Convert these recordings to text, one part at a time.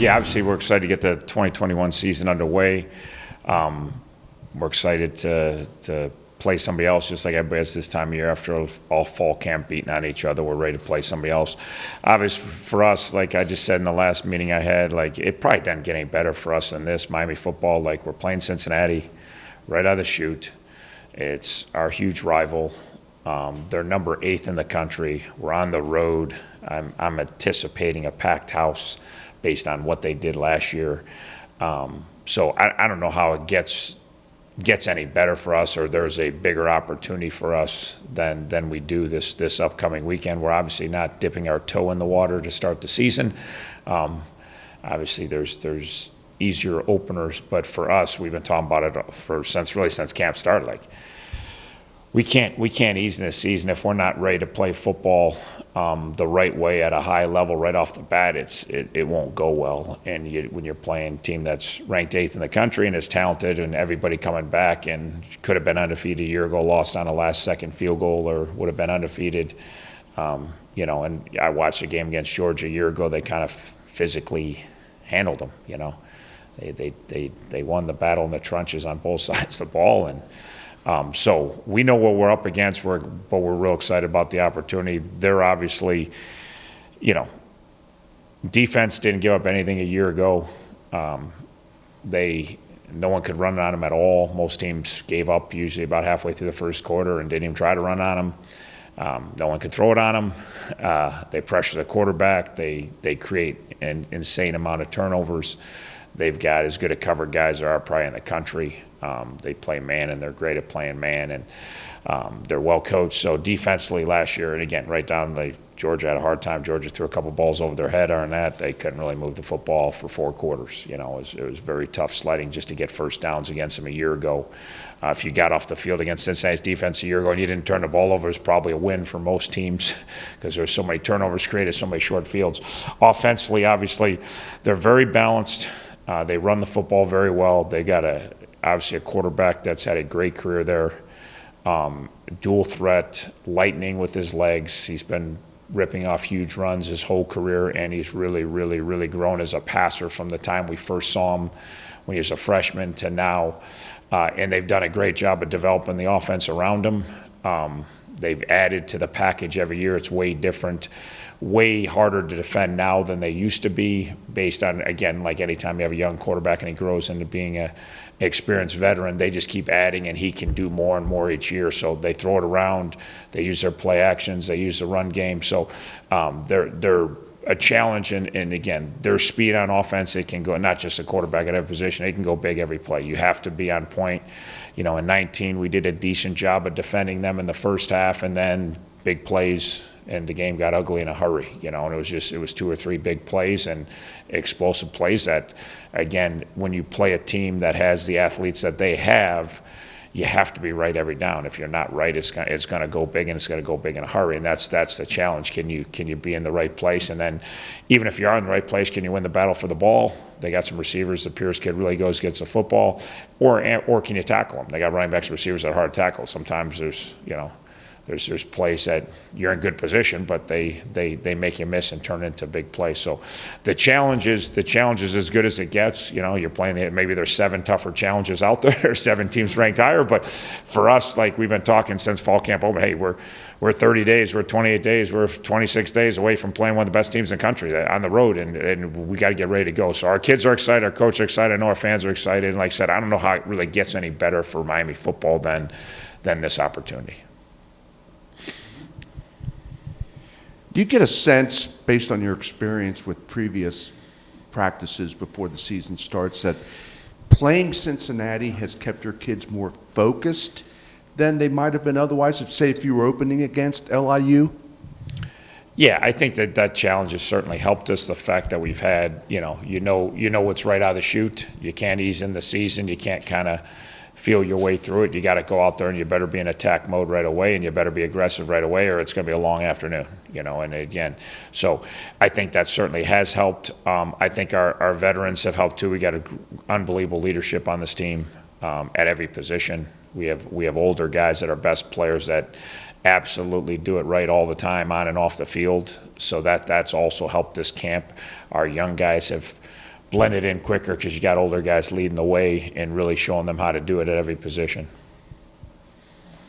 Yeah, obviously we're excited to get the 2021 season underway. We're excited to play somebody else, just like everybody else this time of year. After all fall camp beating on each other, we're ready to play somebody else. Obviously, for us, like I just said in the last meeting I had, like it probably doesn't get any better for us than this. Miami football, like we're playing Cincinnati right out of the chute. It's our huge rival. They're number 8 in the country. We're on the road. I'm anticipating a packed house based on what they did last year. So I don't know how it gets any better for us, or there's a bigger opportunity for us than we do this upcoming weekend. We're obviously not dipping our toe in the water to start the season. Obviously, there's easier openers, but for us, we've been talking about it since camp started. Like we can't ease in this season if we're not ready to play football the right way at a high level right off the bat. It won't go well. And when you're playing a team that's ranked 8th in the country and is talented and everybody coming back and could have been undefeated a year ago, lost on a last-second field goal, or would have been undefeated, And I watched a game against Georgia a year ago. They kind of physically handled them. They won the battle in the trenches on both sides of the ball, and so we know what we're up against, but we're real excited about the opportunity. They're obviously, defense didn't give up anything a year ago. No one could run on them at all. Most teams gave up usually about halfway through the first quarter and didn't even try to run on them. No one could throw it on them. They pressure the quarterback. They create an insane amount of turnovers. They've got as good a cover guys there are probably in the country. They play man, and they're great at playing man, and they're well coached. So defensively last year, and again, right down, Georgia had a hard time. Georgia threw a couple balls over their head. Other than that, they couldn't really move the football for 4 quarters. It was very tough sledding just to get first downs against them a year ago. If you got off the field against Cincinnati's defense a year ago and you didn't turn the ball over, it was probably a win for most teams because there's so many turnovers created, so many short fields. Offensively, obviously, they're very balanced. They run the football very well. They got obviously a quarterback that's had a great career there. Dual threat, lightning with his legs. He's been ripping off huge runs his whole career, and he's really, really, really grown as a passer from the time we first saw him when he was a freshman to now. And they've done a great job of developing the offense around him. They've added to the package every year. It's way different, way harder to defend now than they used to be, based on, again, like anytime you have a young quarterback and he grows into being an experienced veteran, they just keep adding, and he can do more and more each year. So they throw it around. They use their play actions. They use the run game. So they're a challenge, and again, their speed on offense, it can go, not just a quarterback at every position, they can go big every play. You have to be on point. In 19, we did a decent job of defending them in the first half, and then big plays, and the game got ugly in a hurry, and it was 2 or 3 big plays and explosive plays that, again, when you play a team that has the athletes that they have, you have to be right every down. If you're not right, it's going to go big, and it's going to go big in a hurry, and that's the challenge. Can you be in the right place? And then even if you are in the right place, can you win the battle for the ball? They got some receivers. The Pierce kid really gets the football, or can you tackle them? They got running backs, receivers that are hard to tackle. Sometimes there's plays that you're in good position, but they make you miss and turn into big plays. So the challenge is as good as it gets. You're playing maybe there's 7 tougher challenges out there, or 7 teams ranked higher. But for us, like we've been talking since fall camp open, hey, we're 30 days, we're 28 days, we're 26 days away from playing one of the best teams in the country on the road, and we got to get ready to go. So our kids are excited, our coach is excited, I know our fans are excited. And like I said, I don't know how it really gets any better for Miami football than this opportunity. Do you get a sense, based on your experience with previous practices before the season starts, that playing Cincinnati has kept your kids more focused than they might have been otherwise, if you were opening against LIU? Yeah, I think that challenge has certainly helped us. The fact that we've had, you know what's right out of the chute. You can't ease in the season. You can't kind of feel your way through it. You got to go out there, and you better be in attack mode right away, and you better be aggressive right away, or it's going to be a long afternoon. And again, so I think that certainly has helped. I think our veterans have helped too. We got unbelievable leadership on this team at every position. We have older guys that are best players that absolutely do it right all the time on and off the field. So that's also helped this camp. Our young guys have blend it in quicker because you got older guys leading the way and really showing them how to do it at every position.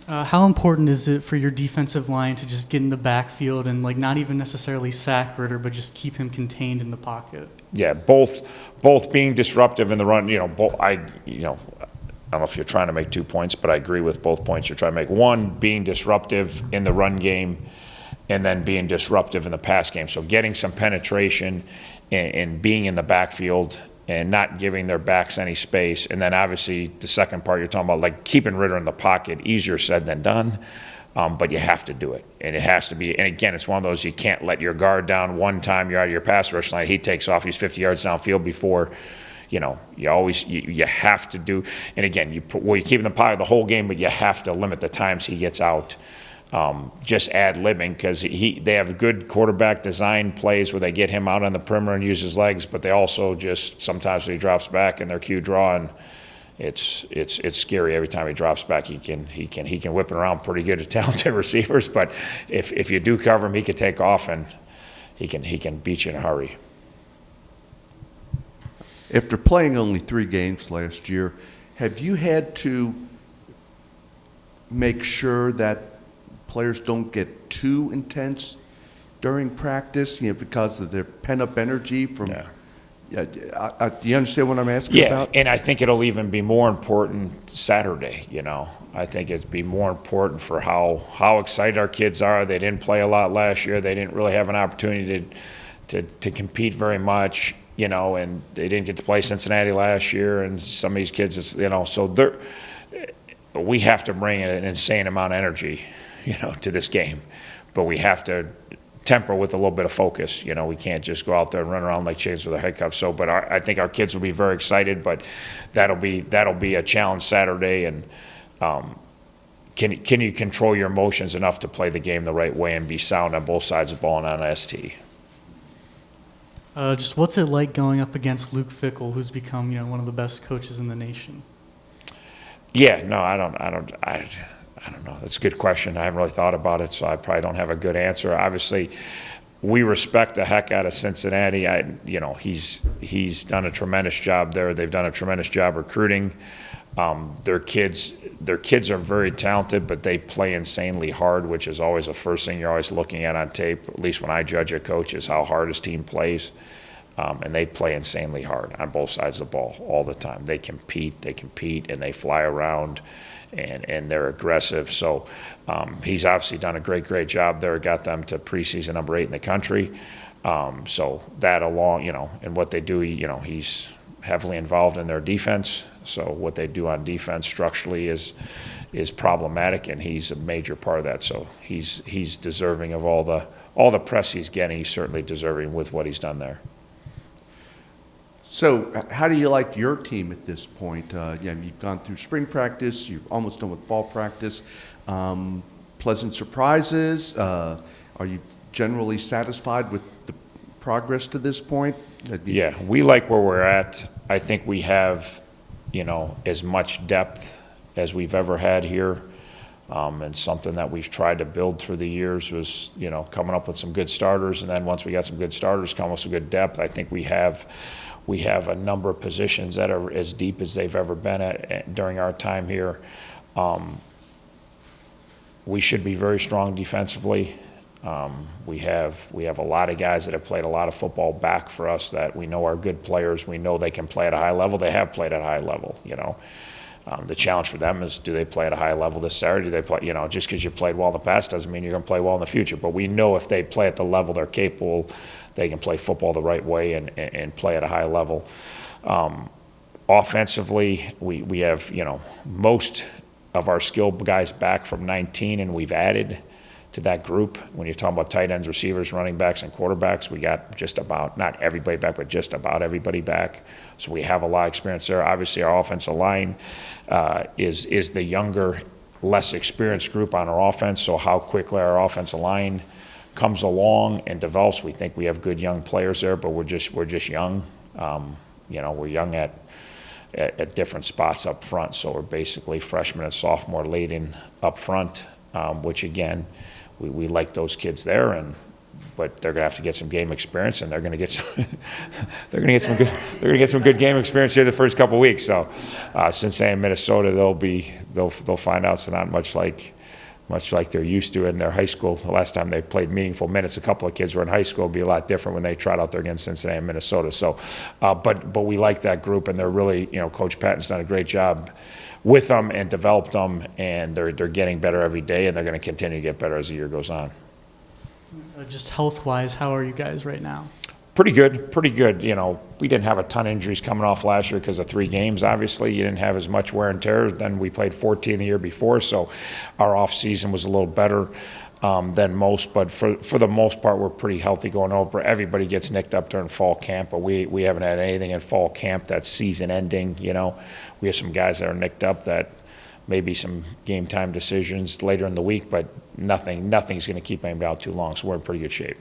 How important is it for your defensive line to just get in the backfield and like not even necessarily sack Ritter, but just keep him contained in the pocket? Yeah, both being disruptive in the run. I don't know if you're trying to make 2 points, but I agree with both points you're trying to make. One, being disruptive in the run game, and then being disruptive in the pass game. So getting some penetration and being in the backfield and not giving their backs any space. And then obviously the second part you're talking about, like keeping Ritter in the pocket, easier said than done. But you have to do it. And it has to be, and again, it's one of those, you can't let your guard down one time you're out of your pass rush line. He takes off, he's 50 yards downfield before, you have to do, and again, you keep him in the pocket the whole game, but you have to limit the times he gets out. Just ad-libbing, because they have good quarterback design plays where they get him out on the perimeter and use his legs, but they also just sometimes when he drops back in their cue draw, and it's scary every time he drops back. He can whip it around pretty good to talented receivers, but if you do cover him, he can take off and he can beat you in a hurry. After playing only 3 games last year, have you had to make sure that players don't get too intense during practice, because of their pent-up energy from? Yeah. Do you understand what I'm asking about? Yeah, and I think it'll even be more important Saturday. I think it'd be more important for how excited our kids are. They didn't play a lot last year. They didn't really have an opportunity to compete very much. And they didn't get to play Cincinnati last year, and some of these kids, so we have to bring an insane amount of energy, to this game, but we have to temper with a little bit of focus. We can't just go out there and run around like chickens with our head cuffs. So, but I think our kids will be very excited, but that'll be a challenge Saturday. And can you control your emotions enough to play the game the right way and be sound on both sides of the ball and on ST? Just what's it like going up against Luke Fickell, who's become one of the best coaches in the nation? Yeah, no, I don't know. That's a good question. I haven't really thought about it, so I probably don't have a good answer. Obviously, we respect the heck out of Cincinnati. He's done a tremendous job there. They've done a tremendous job recruiting. Their kids are very talented, but they play insanely hard, which is always the first thing you're always looking at on tape, at least when I judge a coach, is how hard his team plays. And they play insanely hard on both sides of the ball all the time. They compete, and they fly around, and they're aggressive. So he's obviously done a great job there, got them to preseason number 8 in the country. So that along, and what they do, he's heavily involved in their defense. So what they do on defense structurally is problematic, and he's a major part of that. So he's deserving of all the press he's getting. He's certainly deserving with what he's done there. So how do you like your team at this point? You've gone through spring practice. You've almost done with fall practice. Pleasant surprises? Are you generally satisfied with the progress to this point? Yeah, we like where we're at. I think we have, as much depth as we've ever had here. And something that we've tried to build through the years was, coming up with some good starters. And then once we got some good starters, come with some good depth. I think we have a number of positions that are as deep as they've ever been at during our time here. We should be very strong defensively. We have a lot of guys that have played a lot of football back for us that we know are good players. We know they can play at a high level. They have played at a high level, The challenge for them is, do they play at a high level this Saturday? Do they play, just because you played well in the past doesn't mean you're going to play well in the future. But we know if they play at the level they're capable, they can play football the right way and play at a high level. Offensively, we have, most of our skilled guys back from 19, and we've added to that group. When you're talking about tight ends, receivers, running backs, and quarterbacks, we got just about, not everybody back, but just about everybody back. So we have a lot of experience there. Obviously, our offensive line is the younger, less experienced group on our offense. So how quickly our offensive line comes along and develops, we think we have good young players there, but we're just young. We're young at different spots up front. So we're basically freshman and sophomore laden up front, which again, we like those kids there, and but they're going to have to get some game experience, and they're going to get some they're going to get some good game experience here the first couple weeks. So Cincinnati and Minnesota, they'll find out it's not much like they're used to in their high school. The last time they played meaningful minutes, a couple of kids were in high school. It'll be a lot different when they trot out there against Cincinnati and Minnesota. So, but we like that group, and they're really, Coach Patton's done a great job with them and developed them, and they're getting better every day, and they're going to continue to get better as the year goes on. Just health-wise, how are you guys right now? Pretty good. We didn't have a ton of injuries coming off last year because of 3 games, obviously. You didn't have as much wear and tear. Then we played 14 the year before, so our off season was a little better than most. But for the most part, we're pretty healthy going over. Everybody gets nicked up during fall camp, but we haven't had anything in fall camp that's season ending. We have some guys that are nicked up that maybe some game time decisions later in the week, but nothing's going to keep anybody out too long, so we're in pretty good shape.